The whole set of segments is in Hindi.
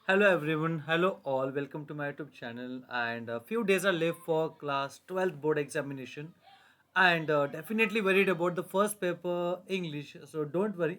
Hello everyone, hello all, welcome to my YouTube channel. And a few days are left for class 12th board examination, and definitely worried about the first paper English. So don't worry,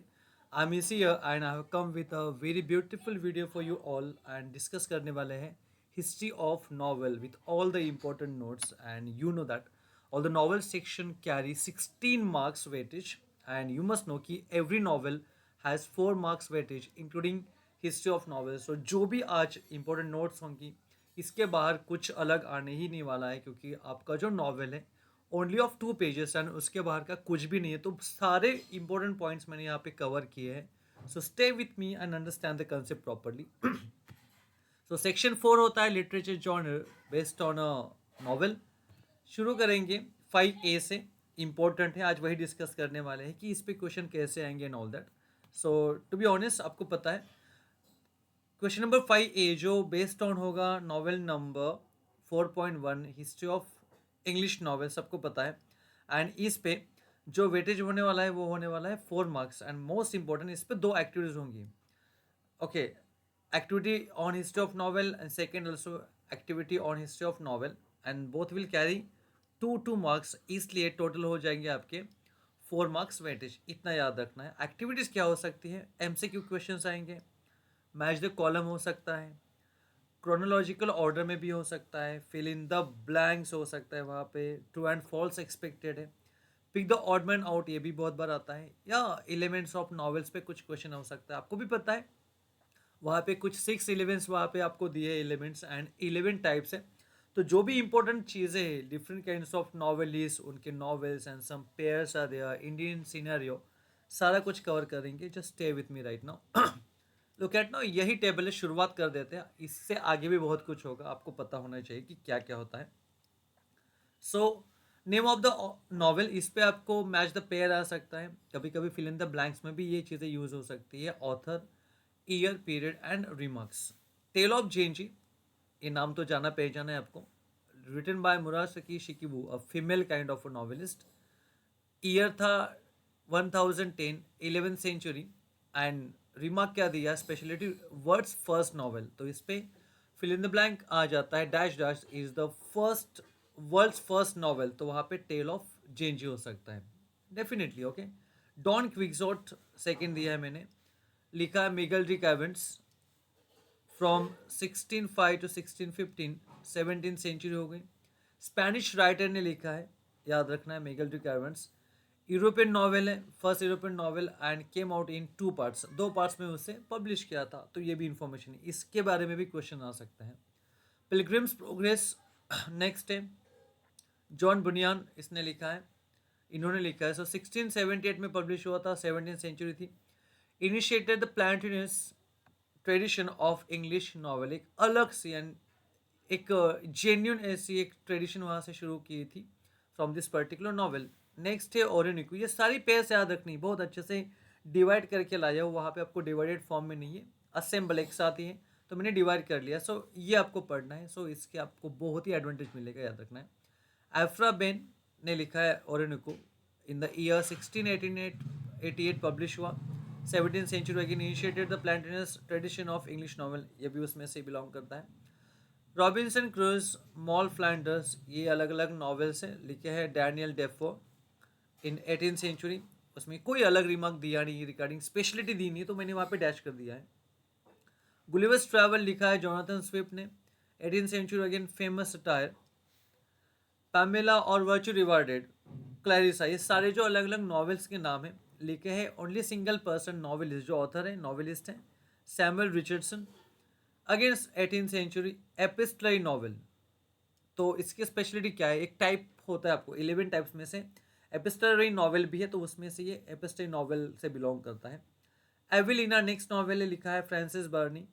I'm Isi here and I have come with a very beautiful video for you all and discuss करने वाले हैं history of novel with all the important notes. And you know that all the novel section carry 16 marks weightage, and you must know कि every novel has 4 marks weightage including history of novel. So जो भी आज इंपॉर्टेंट नोट्स होंगी इसके बाहर कुछ अलग आने ही नहीं वाला है, क्योंकि आपका जो नॉवेल है ओनली ऑफ 2 पेजेस एंड उसके बाहर का कुछ भी नहीं है. तो सारे इंपॉर्टेंट पॉइंट्स मैंने यहाँ पे कवर किए हैं. So stay with me and understand the concept properly. So section 4 होता है literature genre based on a novel. शुरू करेंगे 5A से. इम्पोर्टेंट है, आज वही डिस्कस करने वाले हैं कि इस पे क्वेश्चन कैसे आएंगे and all that. So to be honest आपको पता है क्वेश्चन नंबर 5A जो बेस्ड ऑन होगा novel number 4.1 history of English novel, सबको पता है. एंड इस पे जो वेटेज होने वाला है वो होने वाला है 4 मार्क्स. एंड मोस्ट इंपॉर्टेंट इस पे दो एक्टिविटीज होंगी. Okay, activity on history of novel and second also activity on history of novel, and both will carry 2 2 marks. इसलिए टोटल हो जाएंगे आपके 4 मार्क्स वेटेज. इतना याद रखना है. एक्टिविटीज़ क्या हो सकती है? MCQ क्वेश्चन आएंगे, मैच द कॉलम हो सकता है, क्रोनोलॉजिकल ऑर्डर में भी हो सकता है, फिल इन द ब्लैंक्स हो सकता है, वहाँ पे ट्रू एंड फॉल्स एक्सपेक्टेड है, pick the odd man out ये भी बहुत बार आता है, या एलिमेंट्स ऑफ नॉवेल्स पे कुछ क्वेश्चन हो सकता है. आपको भी पता है वहाँ पे कुछ 6 एलिमेंट्स वहाँ पे आपको दिए एलिमेंट्स एंड 11 टाइप्स है. तो जो भी इंपॉर्टेंट चीज़ें हैं डिफरेंट काइंड्स ऑफ नॉवेलिस्ट उनके novels and some pairs are there Indian scenario, सारा कुछ कवर करेंगे. Just stay with me right now. Look at now, यही टेबल है. शुरुआत कर देते हैं. इससे आगे भी बहुत कुछ होगा, आपको पता होना चाहिए कि क्या क्या होता है. So name of the novel, इस पे आपको मैच द पेयर आ सकता है. कभी कभी फिल इन द ब्लैंक्स में भी ये चीज़ें यूज हो सकती है. Author, year, period and remarks. Tale of Genji, ये नाम तो जाना पहचाना है आपको. Written by Murasaki Shikibu, a female kind of a novelist. Year था 1010, 11th सेंचुरी. एंड रिमार्क क्या दिया? Speciality words first novel. तो इस पे फिल इन द ब्लैंक आ जाता है dash dash is the first world's first novel. तो वहाँ पे टेल ऑफ जेंजी हो सकता है definitely. Okay, Don Quixote second दिया है मैंने. लिखा है मिगल रिक एवेंट्स. फ्रॉम 1605 टू 1615, 17th सेंचुरी हो गई. स्पेनिश राइटर ने लिखा है, याद रखना है, मिगल रिक एवेंट्स. यूरोपियन नॉवेल है, first European novel and came out in 2 parts. 2 parts में उसे पब्लिश किया था. तो ये भी इंफॉर्मेशन है, इसके बारे में भी क्वेश्चन आ सकता है. पिलग्रिम्स प्रोग्रेस नेक्स्ट है. जॉन बुनियान इसने लिखा है, इन्होंने लिखा है. सो 1678 में पब्लिश हुआ था, 17th सेंचुरी थी. इनिशिएटेड द प्लांटिनस ट्रेडिशन ऑफ इंग्लिश नॉवेल. एक अलग सी एंड एक जेन्यून ऐसी एक ट्रेडिशन वहाँ से शुरू की थी from this particular novel. Next है ओरेनिको. ये सारी पेयर्स याद रखनी, बहुत अच्छे से डिवाइड करके लाया हूँ. वहाँ पे आपको डिवाइडेड फॉर्म में नहीं है, असेंबल एक साथ ही है. तो मैंने डिवाइड कर लिया. सो ये आपको पढ़ना है. सो इसके आपको बहुत ही एडवांटेज मिलेगा, याद रखना है. एफ्रा बेन ने लिखा है Oroonoko. In the year 1688 publish हुआ. 17th century again initiated the प्लांटिनस ट्रेडिशन ऑफ इंग्लिश नॉवल. ये भी उसमें से बिलोंग करता है. रॉबिन्सन क्रूज, मॉल फ्लैंडर्स, ये अलग अलग नॉवेल्स हैं. लिखे हैं डैनियल डेफो इन 18th सेंचुरी. उसमें कोई अलग रिमार्क दिया नहीं, रिगार्डिंग स्पेशलिटी दी नहीं, तो मैंने वहाँ पे डैश कर दिया है. गुलिवर्स ट्रैवल लिखा है जोनाथन स्विफ्ट ने. 18th century again famous satire. Pamela और वर्चू रिवार्डेड, क्लैरिसा, ये सारे जो अलग अलग नॉवेल्स के नाम हैं लिखे हैं ओनली सिंगल पर्सन नॉवेलिस्ट. जो ऑथर है नॉवेलिस्ट हैं Samuel Richardson. Against 18th century epistolary novel. तो इसकी स्पेशलिटी क्या है? एक टाइप होता है, आपको 11 टाइप्स में से एपिस्टलरी नॉवेल भी है, तो उसमें से ये एपिस्टलरी नॉवेल से बिलोंग करता है. एविलिना नेक्स्ट नॉवेल है, लिखा है फ्रांसिस बर्नी.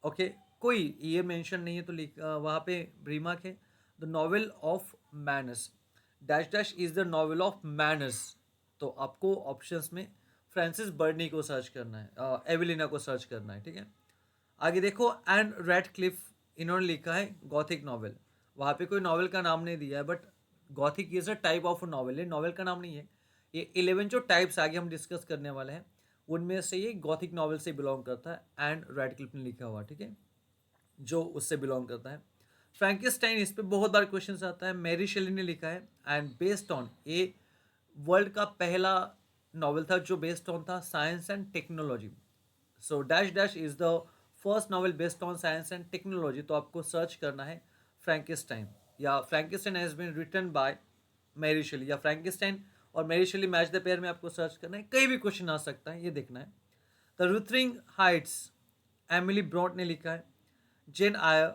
ओके, कोई ये मेंशन नहीं है, तो वहाँ पे रिमार्क है the novel of manners. Dash dash is the novel of manners. तो आपको ऑप्शंस में फ्रांसिस बर्नी को सर्च करना है, एविलिना को सर्च करना है. ठीक है, आगे देखो. एंड रेडक्लिफ, इन्होंने लिखा है गॉथिक नॉवेल. वहाँ पे कोई नॉवेल का नाम नहीं दिया है, but Gothic is a type of novel है, नॉवेल का नाम नहीं है. ये 11 जो टाइप्स आगे हम डिस्कस करने वाले हैं उनमें से ये गॉथिक नॉवल से बिलोंग करता है एंड रेडक्लिफ ने लिखा हुआ, ठीक है, जो उससे बिलोंग करता है। फ्रैंकेस्टाइन, इस पे बहुत बार क्वेश्चन आता है, मैरी शेली ने लिखा है and based on a world का पहला नॉवल था जो बेस्ड ऑन था science and technology. So dash dash is the first novel based on science and technology, तो आपको सर्च करना है फ्रैंकेस्टाइन, या Frankenstein has been written by Mary Shelley, या फ्रैंकेस्टाइन और Mary Shelley match the pair में आपको सर्च करना है, कहीं भी क्वेश्चन आ सकता है, ये देखना है। द रुथरिंग हाइट्स, एमिली ब्रॉन्ट ने लिखा है, जेन आयर,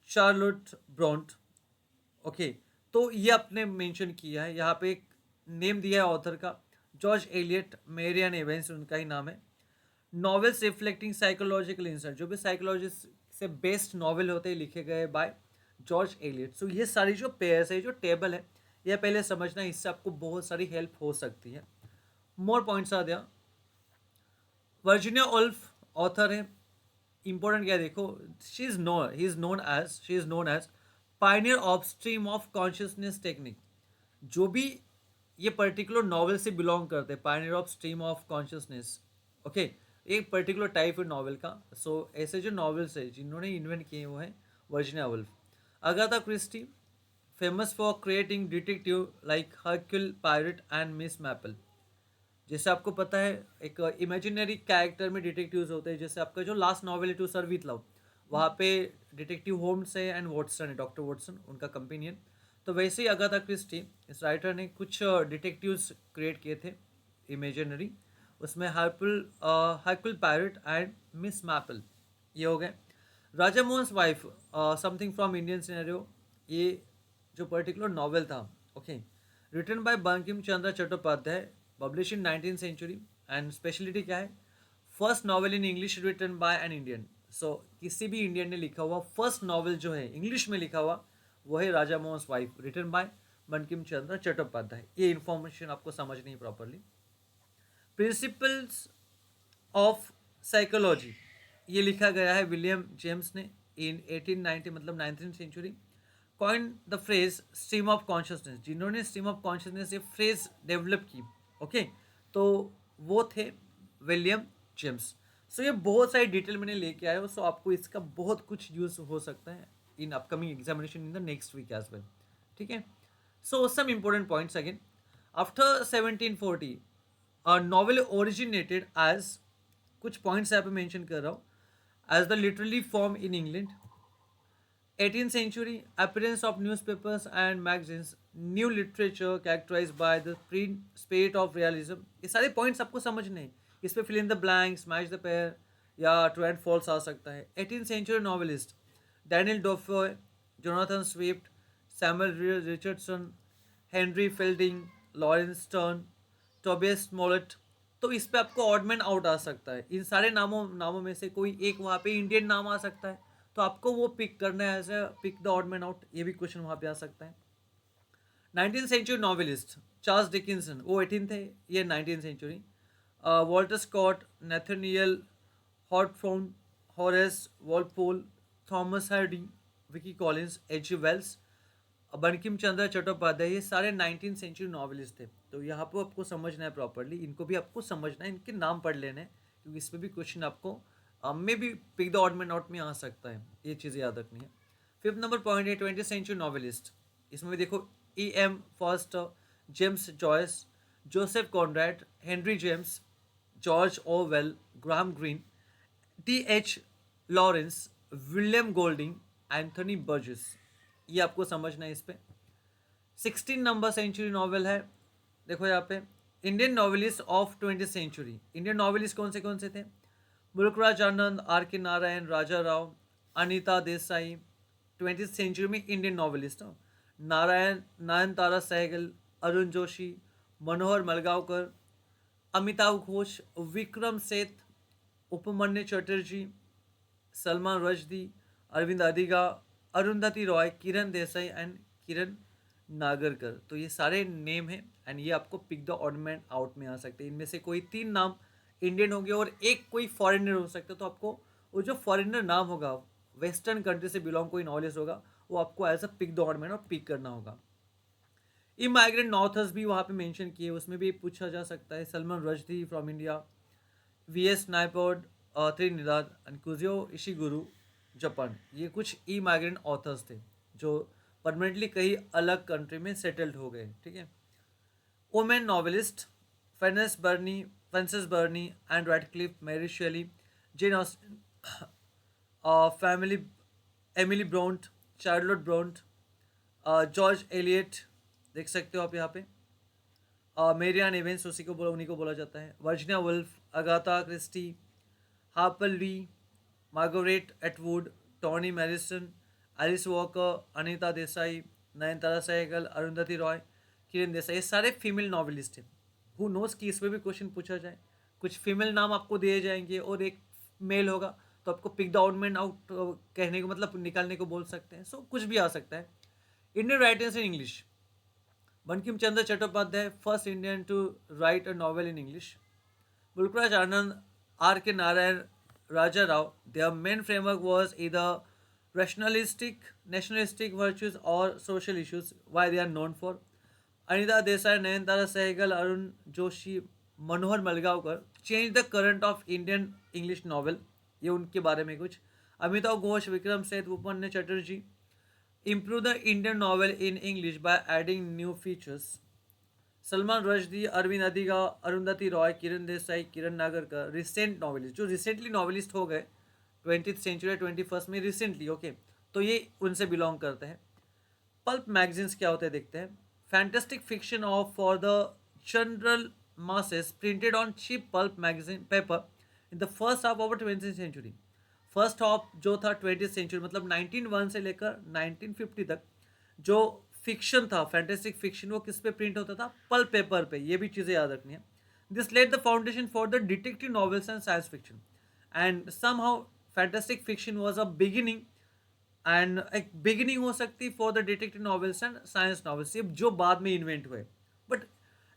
चार्लोट ब्रॉन्ट, ओके। तो ये आपने मेंशन किया है, यहाँ पे एक नेम दिया है ऑथर का, जॉर्ज एलियट, मेरियन एवेंस उनका ही नाम है। नॉवेल्स रिफ्लेक्टिंग साइकोलॉजिकल इंसाइट, जो भी साइकोलॉजी से बेस्ड नॉवेल होते हैं लिखे गए बाय जॉर्ज एलियट। सो ये सारी जो पेयर्स है, जो टेबल है, ये पहले समझना, इससे आपको बहुत सारी हेल्प हो सकती है। मोर पॉइंट्स आ दिया। वर्जीनिया उल्फ ऑथर है, इंपॉर्टेंट क्या है देखो, she is known as pioneer of stream of consciousness technique. जो भी ये पर्टिकुलर नॉवेल से बिलोंग करते हैं, pioneer of stream of consciousness, okay, एक पर्टिकुलर टाइप है नॉवेल का। सो ऐसे जो नॉवेल्स है जिन्होंने इन्वेंट किए वो है Virginia Woolf. Agatha Christie, famous for creating detective like Hercule Poirot and Miss Marple. जैसे आपको पता है एक इमेजिनरी कैरेक्टर में डिटेक्टिव्स होते हैं, जैसे आपका जो लास्ट नॉवेल है टू सर विथ लव, वहाँ पे डिटेक्टिव होम्स है एंड वॉटसन है, डॉक्टर वॉटसन उनका कंपेनियन। तो वैसे ही अगाथा क्रिस्टी, इस राइटर ने कुछ डिटेक्टिव्स क्रिएट किए थे इमेजिनरी, उसमें Hercule Poirot and Miss Marple, ये हो गए। Raja Mohan wife, something from Indian scenario, ये जो पर्टिकुलर नॉवेल था, okay, written by Bankim Chandra Chattopadhyay, publish in 19th century, and speciality क्या है, first novel in English written by an Indian. So किसी भी इंडियन ने लिखा हुआ फर्स्ट नॉवेल जो है इंग्लिश में लिखा हुआ, वो है Raja Mohan wife, written by Bankim Chandra Chattopadhyay. ये इन्फॉर्मेशन आपको समझनी है प्रॉपरली। प्रिंसिपल्स ऑफ साइकोलॉजी, ये लिखा गया है विलियम जेम्स ने इन 1890, मतलब 19th century। Coin the phrase stream of consciousness, जिन्होंने स्ट्रीम ऑफ कॉन्शियसनेस ये फ्रेज डेवलप की, ओके, तो वो थे विलियम जेम्स। सो ये बहुत सारी डिटेल मैंने लेके आया हूँ, सो आपको इसका बहुत कुछ यूज हो सकता है in upcoming examination in the next week as well, ठीक है। So some important points again. After 1740 novel originated as, कुछ पॉइंट्स यहाँ पे मेंशन कर रहा हूँ, as the literally form in England. 18th century, appearance of newspapers and magazines, new literature characterized by the spirit of realism। ये सारे पॉइंट्स आपको समझने हैं, इस पे fill in the blanks, match the pair या ट्रू एंड फॉल्स आ सकता है। 18th century novelist, Daniel Defoe, Jonathan Swift, Samuel Richardson, Henry Fielding, Laurence Sterne, Tobias Smollett. तो इस पे आपको ऑडमैन आउट आ सकता है, इन सारे नामों नामों में से कोई एक वहाँ पे इंडियन नाम आ सकता है, तो आपको वो पिक करना है, as pick the odd man out, ये भी क्वेश्चन वहाँ पे आ सकता है। 19th century novelist, Charles Dickinson, वो 18 थे, ये 19th century। Walter Scott, Nathaniel Hawthorne, Horace Walpole, Thomas Hardy, Wilkie Collins, H Wells, Bankim Chandra Chattopadhyay, ये सारे 19th century नॉवेलिस्ट थे। तो यहाँ पर आपको समझना है प्रॉपरली, इनको भी आपको समझना है, इनके नाम पढ़ लेने हैं, क्योंकि इस पर भी क्वेश्चन आपको मे भी pick the odd man out में आ सकता है, ये चीज़ें याद रखनी है। फिफ्थ नंबर पॉइंट है 20th century नॉवेलिस्ट, इसमें भी देखो E M Forster, James Joyce, Joseph Conrad, Henry James, George Orwell, Graham Greene, T H Lawrence, William Golding, Anthony Burgess, ये आपको समझना है इस पे। 16 नंबर सेंचुरी नॉवल है, देखो यहाँ पे, Indian novelist of 20th century। Indian novelist कौन से थे, मुल्कराज आनंद, आर के नारायण, राजा राव, अनीता देसाई। 20th century में इंडियन नॉवेलिस्ट हो, नारायण, नयनतारा सहगल, अरुण जोशी, मनोहर मलगांवकर, अमिताभ घोष, विक्रम सेठ, उपमन्यु चटर्जी, सलमान रश्दी, अरविंद अधिगा, अरुंधति रॉय, किरण देसाई एंड किरण नागरकर। तो ये सारे नेम हैं एंड ये आपको pick the odd man out में आ सकते हैं, इनमें से कोई तीन नाम इंडियन होंगे और एक कोई फॉरेनर हो सकता है, तो आपको वो जो फॉरेनर नाम होगा, वेस्टर्न कंट्री से बिलोंग कोई नॉलेज होगा, वो आपको as a pick the odd man और पिक करना होगा। इमाइग्रेंट नॉर्थर्स भी वहाँ पे मेंशन किए, उसमें भी पूछा जा सकता है, Salman Rushdie from India, V S Naipaul, Trinidad and Kazuo Ishiguro, Japan. ये कुछ ई माइग्रेंट ऑथर्स थे जो परमानेंटली कई अलग कंट्री में सेटल्ड हो गए, ठीक है। Women novelist Frances Burney and Radcliffe, Mary Shelley, Jane Austen, family, Emily Bronte, Charlotte Bronte, George Eliot, देख सकते हो आप यहाँ पे। मेरियान इवेंट्स उसी को बोला, उन्हीं को बोला जाता है। Virginia Woolf, Agatha Christie, Harper Lee, Margaret Atwood, Toni Morrison, Alice Walker, Anita Desai, Nayantara Sahgal, Arundhati Roy, Kiran Desai, ये सारे फीमेल नॉवेलिस्ट हैं। हु नोस कि इसमें भी क्वेश्चन पूछा जाए, कुछ फीमेल नाम आपको दिए जाएंगे और एक मेल होगा, तो आपको पिक द आउटमेंट आउट कहने को मतलब निकालने को बोल सकते हैं। सो कुछ भी आ सकता है। Indian writers in English, Bankim Chandra Chattopadhyay, first Indian to write a novel in English. Bulkraj Anand, R.K. Narayan, Raja Rao, their main framework was either rationalistic, nationalistic virtues or social issues, why they are known for. Anita Desai, Nayantara Sehgal, Arun Joshi, Manohar Malgaonkar changed the current of Indian English novel. ये उनके बारे में कुछ। Amitabh Ghosh, Vikram Seth, Upamanyu Chatterjee improve the Indian novel in English by adding new features. Salman Rushdie, Aravind Adiga, Arundhati Roy, Kiran Desai, Kiran Nagarkar, recent novelist जो रिसेंटली नॉवेलिस्ट हो गए 20th सेंचुरी 21st में रिसेंटली, ओके, तो ये उनसे बिलोंग करते हैं। पल्प मैगजीन्स क्या होते हैं देखते हैं। Fantastic fiction of for the general masses printed on cheap pulp magazine paper in the first half of 20th century. First half जो था 20th सेंचुरी मतलब 1901 से लेकर 1950 तक, जो फिक्शन था, फैंटेस्टिक फिक्शन, वो किस पे प्रिंट होता था? पल्प पेपर पे। ये भी चीज़ें याद रखनी है। This led the foundation for the detective novels and science fiction, and somehow fantastic fiction was a beginning, and एक बिगिनिंग हो सकती for the detective novels and science novels, ये जो बाद में इन्वेंट हुए, बट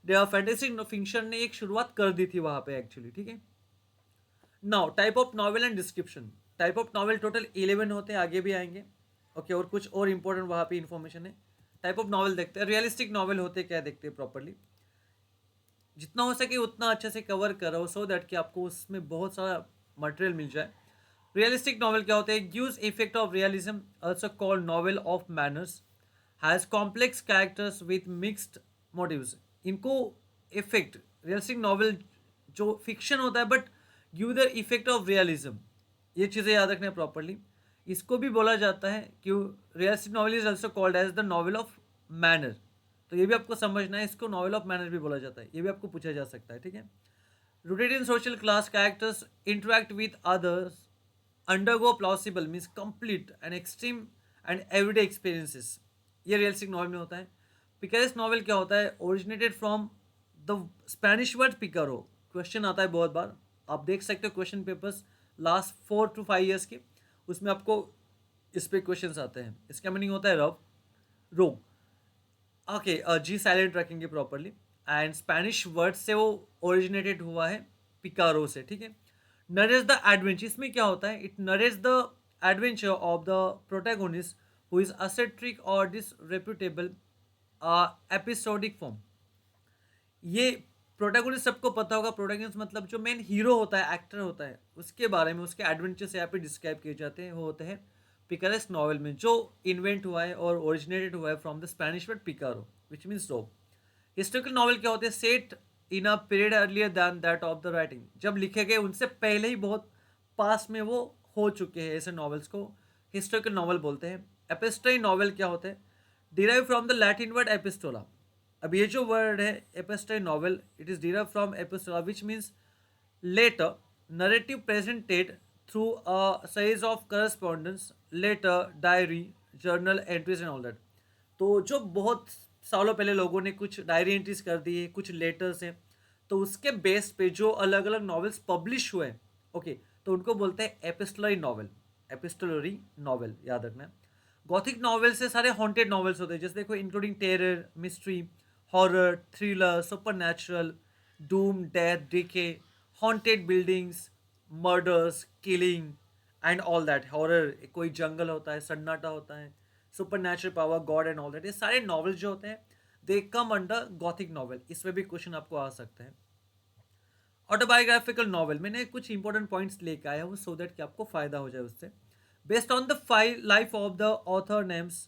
फैंटेस्टिक फिक्शन ने एक शुरुआत कर दी थी वहां पे एक्चुअली, ठीक है। Now type of novel and description. Type of novel total 11 होते हैं, आगे भी आएंगे, ओके। और कुछ और इंपॉर्टेंट वहां पे इंफॉर्मेशन है। टाइप ऑफ नॉवेल देखते हैं। रियलिस्टिक नॉवेल होते क्या देखते हैं प्रॉपरली, जितना हो सके उतना अच्छे से कवर करो सो दैट कि आपको उसमें बहुत सारा मटेरियल मिल जाए। रियलिस्टिक नॉवल क्या होते हैं? Gives effect of realism, also called novel of manners, has complex characters with mixed motives. इनको इफेक्ट, रियलिस्टिक नॉवल जो फिक्शन होता है but give the effect of realism, ये चीज़ें याद रखना प्रॉपरली। इसको भी बोला जाता है कि realistic novel is also called as the novel of manner, तो ये भी आपको समझना है, इसको नॉवल ऑफ मैनर भी बोला जाता है, ये भी आपको पूछा जा सकता है, ठीक है। Rooted in social class, characters interact with others, undergo plausible means complete and extreme and everyday experiences, ये रियलिस्टिक नॉवल में होता है। पिकारेस नॉवल क्या होता है? Originated from the Spanish word picaro. Question आता है बहुत बार, आप देख सकते हो question papers last 4 to 5 years के, उसमें आपको इस पे क्वेश्चंस आते हैं। इसका मीनिंग होता है रव, रोग, ओके, जी साइलेंट रखेंगे प्रॉपरली। एंड स्पेनिश वर्ड से वो ओरिजिनेटेड हुआ है, पिकारो से, ठीक है। नरेज द एडवेंचर, इसमें क्या होता है? It narrates the adventure of the protagonist who is eccentric और डिसरेप्यूटेबल एपिसोडिक फॉर्म। ये प्रोटैगोनिस्ट सबको पता होगा, प्रोटैगोनिस्ट मतलब जो मेन हीरो होता है, एक्टर होता है, उसके बारे में, उसके एडवेंचर्स यहाँ पे डिस्क्राइब किए जाते हैं, वो होते हैं पिकारेस नॉवल में, जो इन्वेंट हुआ है और ओरिजिनेटेड हुआ है from the Spanish word picaro which means rogue. Historical novel क्या होते हैं? Set in a period earlier than that of the writing, जब लिखे गए उनसे पहले ही बहुत पास में वो हो चुके हैं, ऐसे नॉवेल्स को हिस्टोरिकल नॉवल बोलते हैं। एपिस्टोरी नॉवल क्या होते हैं? Derive from the Latin word epistola. अब ये जो वर्ड है epistolary novel, it is derive from epistola which means letter narrative presented through a series of correspondence, letter, diary, journal entries and all that. तो जो बहुत सालों पहले लोगों ने कुछ डायरी एंट्रीज कर दी है, कुछ लेटर्स हैं, तो उसके बेस पे जो अलग अलग नॉवेल्स पब्लिश हुए हैं, ओके, तो उनको बोलते हैं एपिस्टोलरी नॉवल। एपिस्टोलरी नॉवल याद रखना है। गॉथिक नॉवेल से सारे हॉन्टेड नॉवेल्स होते हैं, जैसे देखो including terror, mystery, horror, thriller, supernatural, Doom, death, decay, haunted buildings, murders, killing and all that. Horror, कोई जंगल होता है, सन्नाटा होता है, super natural power, God and all that, ये सारे नॉवेल्स जो होते हैं दे कम अंडर गॉथिक नॉवल। इसमें भी क्वेश्चन आपको आ सकते हैं। ऑटोबायोग्राफिकल नॉवल मैंने कुछ इंपॉर्टेंट पॉइंट्स लेके आया हूँ सो दैट कि आपको फायदा हो जाए उससे. Based on the file life of the author names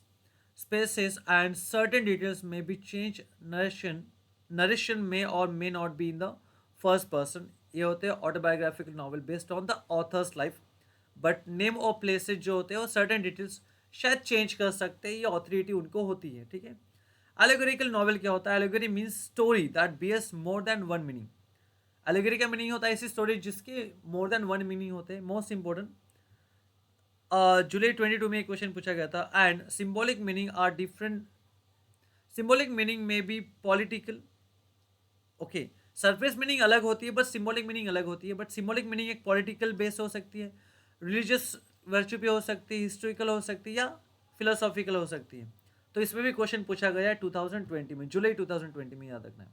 spaces and certain details may be changed. Narration may or may not be in the first person. ये होते हैं autobiographical novel based on the author's life, but name और प्लेसेस जो होते हैं और सर्टेन डिटेल्स शायद चेंज कर सकते हैं, ये ऑथोरिटी उनको होती है. ठीक है. एलेगोरिकल नॉवल क्या होता है? Allegory means story that bears more than one meaning. Allegory का मीनिंग होता है ऐसी स्टोरी जिसके मोर देन वन मीनिंग होते हैं. मोस्ट इंपॉर्टेंट, जुलाई 22 में एक क्वेश्चन पूछा गया था. And symbolic meaning are different. Symbolic meaning में be political. Okay, surface meaning अलग होती है बट सिम्बॉलिक मीनिंग अलग होती है. बट सिम्बॉलिक मीनिंग एक पॉलिटिकल बेस हो सकती है, रिलीजियस वर्च्यू पे हो सकती है, हिस्टोरिकल हो सकती है या फिलोसॉफिकल हो सकती है. तो इसमें भी क्वेश्चन पूछा गया है 2020 में, जुलाई 2020 में, याद रखना है.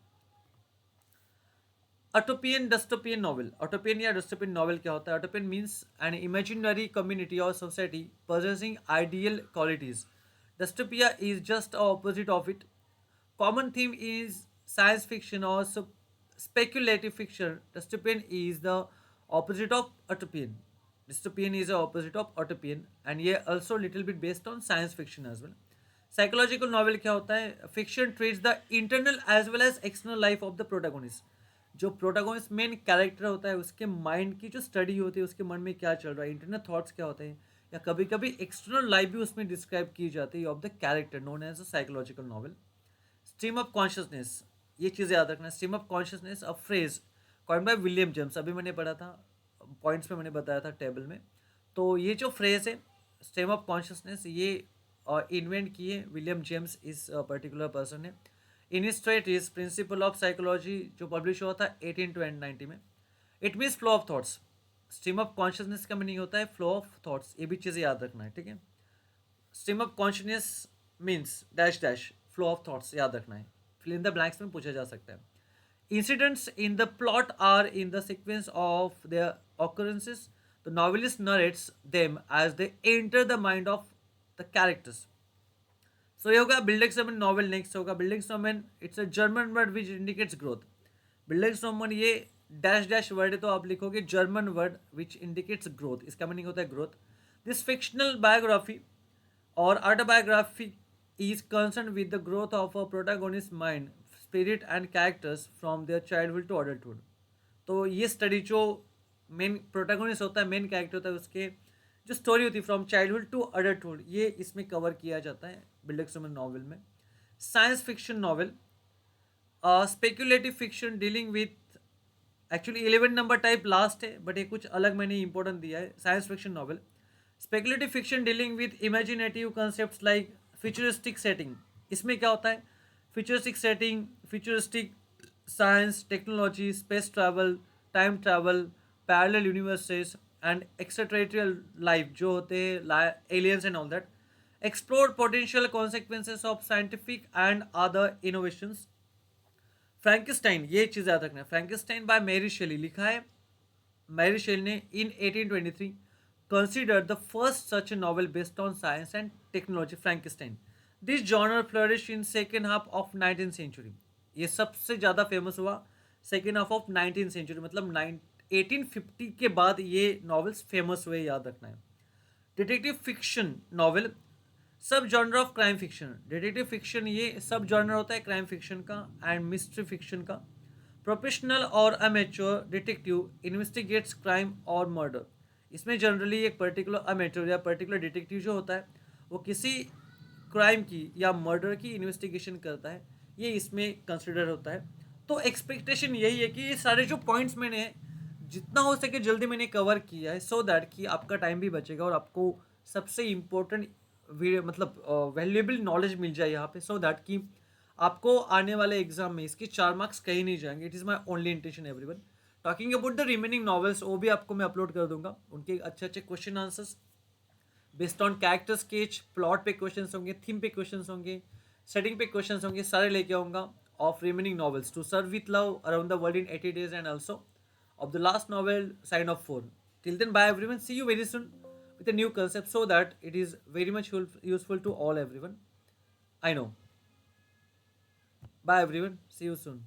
अटोपियन डिस्टोपियन नॉवल. अटोपियन या डिस्टोपियन नॉवल क्या होता है? अटोपियन मीन्स एन इमेजिनरी कम्युनिटी और society possessing ideal qualities. Dystopia is just opposite of it. Common theme is science fiction or speculative fiction. Dystopian is the opposite of utopian. Dystopian is the opposite of utopian, and ये also little bit based on science fiction as well. Psychological novel क्या होता है? Fiction treats the internal as well as external life of the protagonist. जो प्रोटागोनिस्ट मेन कैरेक्टर होता है उसके माइंड की जो स्टडी होती है, उसके मन में क्या चल रहा है, इंटरनल थॉट्स क्या होते हैं, या कभी कभी एक्सटर्नल लाइफ भी उसमें डिस्क्राइब की जाती है of the character, known as a psychological novel. Stream of consciousness, ये चीज़ याद रखना. Stream of consciousness a phrase coined by William James. अभी मैंने पढ़ा था पॉइंट्स में, मैंने बताया था टेबल में. तो ये जो फ्रेज है स्ट्रीम ऑफ कॉन्शियसनेस, ये इन्वेंट किए विलियम जेम्स, इस पर्टिकुलर पर्सन ने. इनिस्ट्रेट इज प्रिंसिपल ऑफ साइकोलॉजी जो पब्लिश हुआ था 1890 में. It means flow of thoughts. Stream of consciousness का मीनिंग होता है फ्लो ऑफ थॉट्स. ये भी चीज़ें याद रखना है. ठीक है. Stream of consciousness means dash dash flow of thoughts, याद रखना है. फिल इन द ब्लैंक्स में पूछा जा सकता है. Incidents in the plot are in the sequence of their occurrences. The novelist narrates them as they enter the mind of the characters. So ये होगा बिल्डिंग्समन नॉवल. नेक्स्ट होगा bildungsroman. It's a German word which indicates growth. Bildungsroman ये डैश डैश वर्ड है तो आप लिखोगे German word which indicates growth. इसका मीनिंग होता है ग्रोथ. दिस फिक्शनल बायोग्राफी और autobiography is concerned with the growth of a protagonist's mind, spirit and characters from their childhood to adulthood. तो ये स्टडी जो मेन प्रोटैगनिस्ट होता है, मेन कैरेक्टर होता है, उसके जो स्टोरी होती है फ्रॉम चाइल्डहुड टू अडल्टहुड, ये इसमें कवर किया जाता है बिल्डिंग्समन नॉवल में. Science fiction novel, speculative fiction dealing with, actually 11 number type last है बट ये कुछ अलग मैंने इंपॉर्टेंट दिया है. Science fiction novel, speculative fiction dealing with imaginative concepts like futuristic setting. इसमें क्या होता है? Futuristic setting, futuristic science, technology, space travel, time travel, parallel universes and extraterrestrial life जो होते हैं, aliens and all that. Explore potential consequences of scientific and other innovations. Frankenstein, ये चीज़ याद रखना है. फ्रैंकिस्टाइन बाय मैरी शेली लिखा है. मैरी शेली ने इन 1823 considered the first such a novel based on science and technology, Frankenstein. This genre flourished in second half of 19th century. ये सबसे ज़्यादा फेमस हुआ second half of 19th century, मतलब 1850 के बाद ये नॉवेल्स फेमस हुए, याद रखना है. डिटेक्टिव फिक्शन नॉवल, सब genre of crime fiction. Detective fiction ये सब जॉनर होता है क्राइम फिक्शन का एंड मिस्ट्री फिक्शन का. प्रोफेशनल और अमेच्योर डिटेक्टिव इन्वेस्टिगेट्स क्राइम और मर्डर. इसमें जनरली एक पर्टिकुलर अमेच्योर या पर्टिकुलर डिटेक्टिव जो होता है वो किसी क्राइम की या मर्डर की इन्वेस्टिगेशन करता है, ये इसमें कंसिडर होता है. तो एक्सपेक्टेशन यही है कि ये सारे जो पॉइंट्स मैंने जितना हो सके जल्दी मैंने कवर किया है सो दैट कि आपका टाइम भी बचेगा और आपको सबसे इम्पोर्टेंट मतलब वैल्यूएबल नॉलेज मिल जाए यहाँ पे, सो दैट कि आपको आने वाले एग्जाम में इसके 4 मार्क्स कहीं नहीं जाएंगे. It is my only intention everyone. Talking about the remaining novels, वो भी आपको मैं अपलोड कर दूंगा. उनके अच्छे अच्छे question answers based on character sketch, plot पे क्वेश्चन होंगे, थीम पे क्वेश्चन होंगे, सेटिंग पे क्वेश्चन होंगे, सारे लेके आऊँगा of remaining novels to sir with love around the world in 80 days and also of the last novel, Sign of Four. Till then, bye everyone. See you very soon with a new concept so that it is very much useful to all everyone. I know. Bye everyone. See you soon.